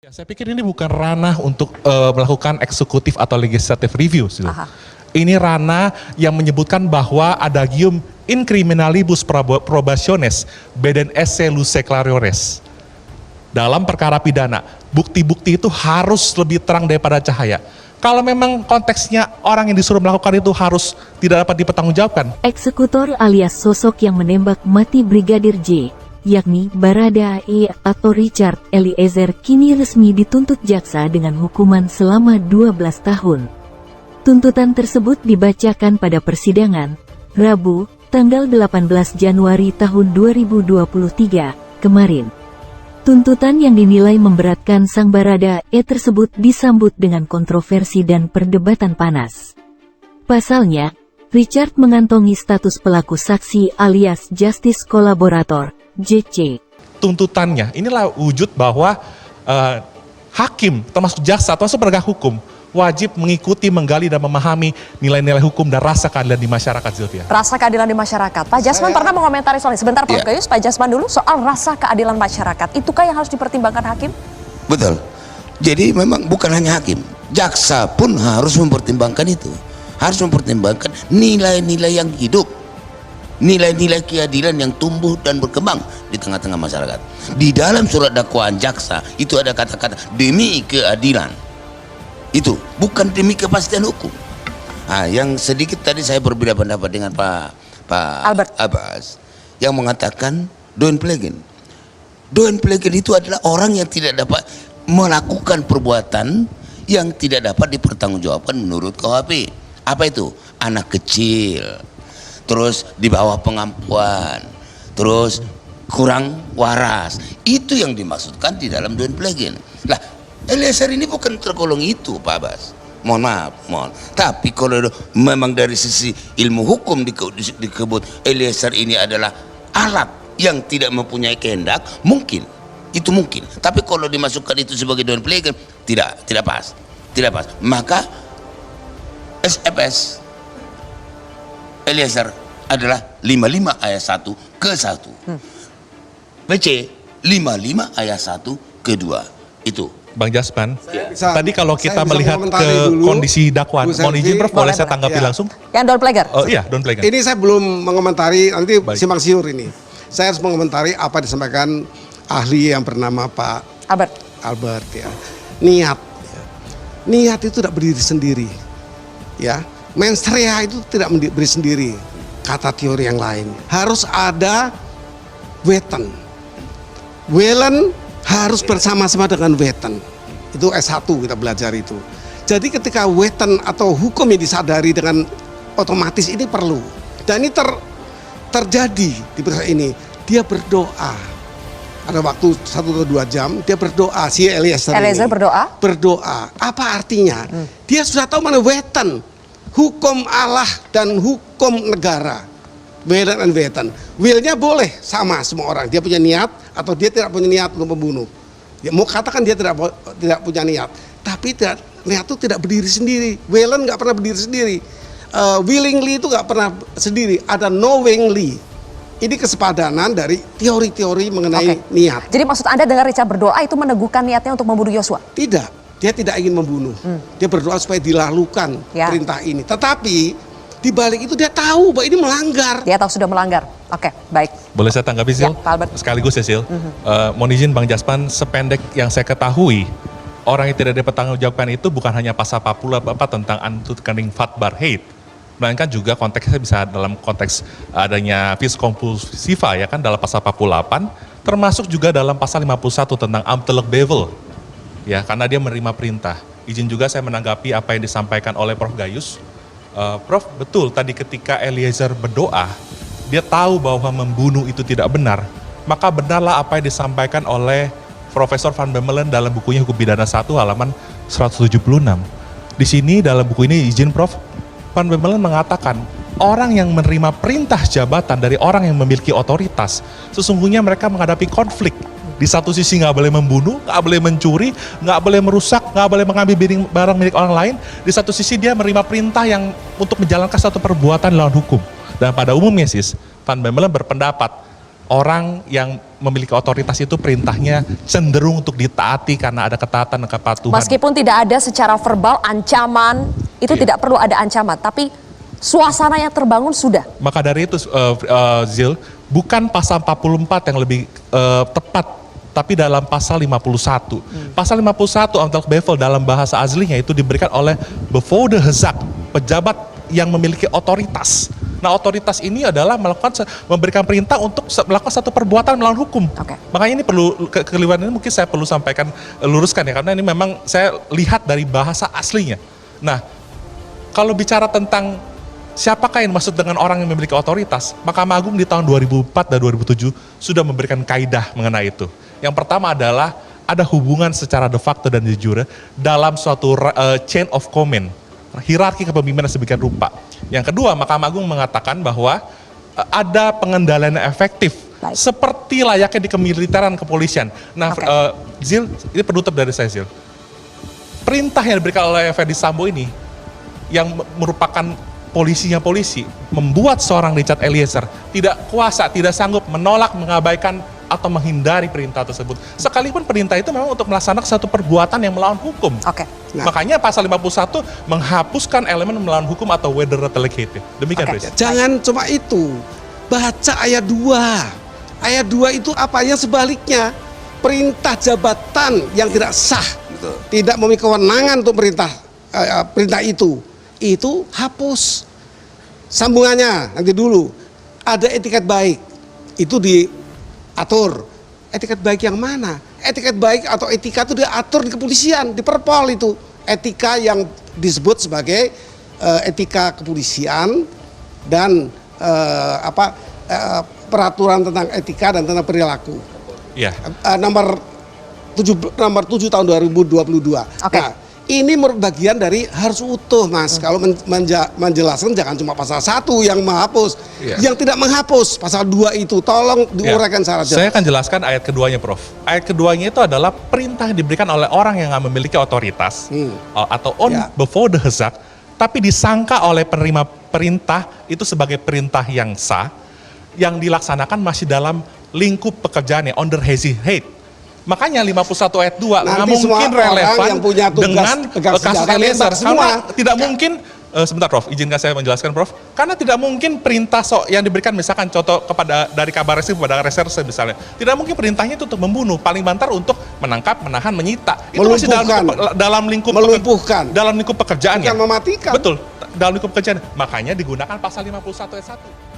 Ya, saya pikir ini bukan ranah untuk melakukan eksekutif atau legislative review. Ini ranah yang menyebutkan bahwa adagium in criminalibus probationes beden esse luce clariores. Dalam perkara pidana, bukti-bukti itu harus lebih terang daripada cahaya. Kalau memang konteksnya orang yang disuruh melakukan itu harus tidak dapat dipertanggungjawabkan. Eksekutor alias sosok yang menembak mati Brigadir J, yakni Baradae atau Richard Eliezer, kini resmi dituntut jaksa dengan hukuman selama 12 tahun. Tuntutan tersebut dibacakan pada persidangan, Rabu, tanggal 18 Januari tahun 2023, kemarin. Tuntutan yang dinilai memberatkan sang Baradae tersebut disambut dengan kontroversi dan perdebatan panas. Pasalnya, Richard mengantongi status pelaku saksi alias Justice Collaborator, JC. Tuntutannya, inilah wujud bahwa hakim, termasuk jaksa, termasuk penegak hukum, wajib mengikuti, menggali, dan memahami nilai-nilai hukum dan rasa keadilan di masyarakat, Zilvia. Rasa keadilan di masyarakat. Pak Jasman pernah mengomentari soal ini. Sebentar Pak Gayus, Pak Jasman dulu soal rasa keadilan masyarakat. Itukah yang harus dipertimbangkan hakim? Betul. Jadi memang bukan hanya hakim, jaksa pun harus mempertimbangkan itu. Harus mempertimbangkan nilai-nilai yang hidup, nilai-nilai keadilan yang tumbuh dan berkembang di tengah-tengah masyarakat. Di dalam surat dakwaan jaksa itu ada kata-kata demi keadilan. Itu bukan demi kepastian hukum. Yang sedikit tadi saya berbeda pendapat dengan Pak Albert Abbas yang mengatakan doen plegen. Doen plegen itu adalah orang yang tidak dapat melakukan perbuatan yang tidak dapat dipertanggungjawabkan menurut KUHP. Apa itu? Anak kecil, terus di bawah pengampuan, terus kurang waras. Itu yang dimaksudkan di dalam doen plegen. Lah, Eliezer ini bukan tergolong itu, Pak Abbas. Mohon maaf, Tapi kalau memang dari sisi ilmu hukum dikebut Eliezer ini adalah alat yang tidak mempunyai kehendak, mungkin. Itu mungkin. Tapi kalau dimasukkan itu sebagai doen plegen, tidak pas. Tidak pas. Maka SFS Eliezer adalah 55 ayat 1 ke 1. PC 55 ayat 1 ke 2. Itu. Bang Jasman, tadi kalau kita melihat ke kondisi dakwaan, mohon izin Prof, boleh saya tanggapi langsung? Yang Don Pleger? Oh iya, Don Pleger. Ini saya belum mengomentari, nanti simpang siur ini. Saya harus mengomentari apa disampaikan ahli yang bernama Pak Albert ya. Niat itu tidak berdiri sendiri. Ya, mens rea itu tidak berdiri sendiri. Kata teori yang lain. Harus ada weten. Welen harus bersama-sama dengan weten. Itu S1 kita belajar itu. Jadi ketika weten atau hukum yang disadari dengan otomatis ini perlu. Dan ini terjadi di proses ini. Dia berdoa. Ada waktu 1 atau 2 jam dia berdoa, si Eliezer berdoa? Berdoa. Apa artinya? Dia sudah tahu mana weten. Hukum Allah dan hukum negara. Welen dan weten. Willnya boleh sama semua orang. Dia punya niat atau dia tidak punya niat untuk membunuh. Ya, mau katakan dia tidak punya niat, tapi niat itu tidak berdiri sendiri. Welen nggak pernah berdiri sendiri. Willingly itu nggak pernah sendiri. Ada knowingly. Ini kesepadanan dari teori-teori mengenai niat. Jadi maksud Anda dengan Richard berdoa itu meneguhkan niatnya untuk membunuh Yosua? Tidak, dia tidak ingin membunuh. Dia berdoa supaya dilakukan perintah ini. Tetapi di balik itu dia tahu bahwa ini melanggar. Dia tahu sudah melanggar. Oke, baik. Boleh saya tanggapi, Sil? Ya, Pak Albert. Sekaligus ya, Sil. Mohon izin Bang Jasman, sependek yang saya ketahui, orang yang tidak dipertanggungjawabkan itu bukan hanya pasal 48 tentang unrestricted fatbar hate, melainkan juga konteksnya bisa dalam konteks adanya vis compulsiva ya kan dalam pasal 48, termasuk juga dalam pasal 51 tentang amteluk bevel. Ya, karena dia menerima perintah. Izin juga saya menanggapi apa yang disampaikan oleh Prof Gayus. Prof, betul tadi ketika Eliezer berdoa, dia tahu bahwa membunuh itu tidak benar, maka benarlah apa yang disampaikan oleh Profesor Van Bemmelen dalam bukunya Hukum Pidana 1 halaman 176. Di sini dalam buku ini, izin Prof, Van Bemmelen mengatakan orang yang menerima perintah jabatan dari orang yang memiliki otoritas, sesungguhnya mereka menghadapi konflik. Di satu sisi nggak boleh membunuh, nggak boleh mencuri, nggak boleh merusak, nggak boleh mengambil barang milik orang lain. Di satu sisi dia menerima perintah yang untuk menjalankan satu perbuatan lawan hukum. Dan pada umumnya Van Bemmelen berpendapat orang yang memiliki otoritas itu perintahnya cenderung untuk ditaati karena ada ketaatan dan kepatuhan. Meskipun tidak ada secara verbal ancaman, itu Iya. tidak perlu ada ancaman, tapi suasana yang terbangun sudah. Maka dari itu Zil, bukan pasal 44 yang lebih tepat, tapi dalam pasal 51. Pasal 51 Amdal Bevel dalam bahasa aslinya itu diberikan oleh Befode Hezak, pejabat yang memiliki otoritas. Nah, otoritas ini adalah memberikan perintah untuk melakukan satu perbuatan melawan hukum. Oke. Makanya ini perlu kekeliruan ini mungkin saya perlu sampaikan, luruskan ya, karena ini memang saya lihat dari bahasa aslinya. Nah, kalau bicara tentang siapakah yang dimaksud dengan orang yang memiliki otoritas, Mahkamah Agung di tahun 2004 dan 2007 sudah memberikan kaidah mengenai itu. Yang pertama adalah ada hubungan secara de facto dan de jure dalam suatu chain of command, hierarki kepemimpinan sedemikian rupa. Yang kedua, Mahkamah Agung mengatakan bahwa ada pengendalian yang efektif, Baik. seperti layaknya di kemiliteran kepolisian. Nah, Oke. Zil, ini penutup dari saya, Zil. Perintah yang diberikan oleh Ferdi Sambo ini, yang merupakan polisinya polisi, membuat seorang Richard Eliezer tidak kuasa, tidak sanggup menolak, mengabaikan, atau menghindari perintah tersebut. Sekalipun perintah itu memang untuk melaksanakan satu perbuatan yang melawan hukum. Oke. Nah. Makanya pasal 51 menghapuskan elemen melawan hukum atau whether delegated. Demikian, Oke. Chris. Jangan cuma itu, baca ayat 2. Ayat 2 itu apanya sebaliknya? Perintah jabatan yang tidak sah, Betul. tidak memiliki kewenangan untuk perintah itu hapus. Sambungannya nanti dulu, ada etiket baik, itu diatur. Etiket baik yang mana? Etiket baik atau etika itu diatur di kepolisian, di Perpol itu. Etika yang disebut sebagai etika kepolisian dan peraturan tentang etika dan tentang perilaku. Iya. Nomor 7 tahun 2022. Oke. Nah, ini bagian dari harus utuh, Mas. Kalau menjelaskan jangan cuma pasal 1 yang menghapus. Iya. Yang tidak menghapus pasal 2 itu tolong diuraikan secara jelas. Saya akan jelaskan ayat keduanya, Prof. Ayat keduanya itu adalah perintah yang diberikan oleh orang yang nggak memiliki otoritas atau Ya. before the hezak, tapi disangka oleh penerima perintah itu sebagai perintah yang sah, yang dilaksanakan masih dalam lingkup pekerjaannya, under hazy hate. Makanya 51 ayat 2 nggak Nanti semua mungkin orang relevan yang punya tugas dengan pegang kasus senjata Eliezer. nembak semua. Karena tidak mungkin, sebentar Prof, izinkan saya menjelaskan Prof. Karena tidak mungkin perintah yang diberikan misalkan contoh dari kabar reskrim kepada reserse misalnya. Tidak mungkin perintahnya itu untuk membunuh, paling bantar untuk menangkap, menahan, menyita. Itu masih dalam lingkup melumpuhkan. dalam lingkup pekerjaannya. Bukan mematikan. Betul, dalam lingkup pekerjaan. Makanya digunakan pasal 51 ayat 1.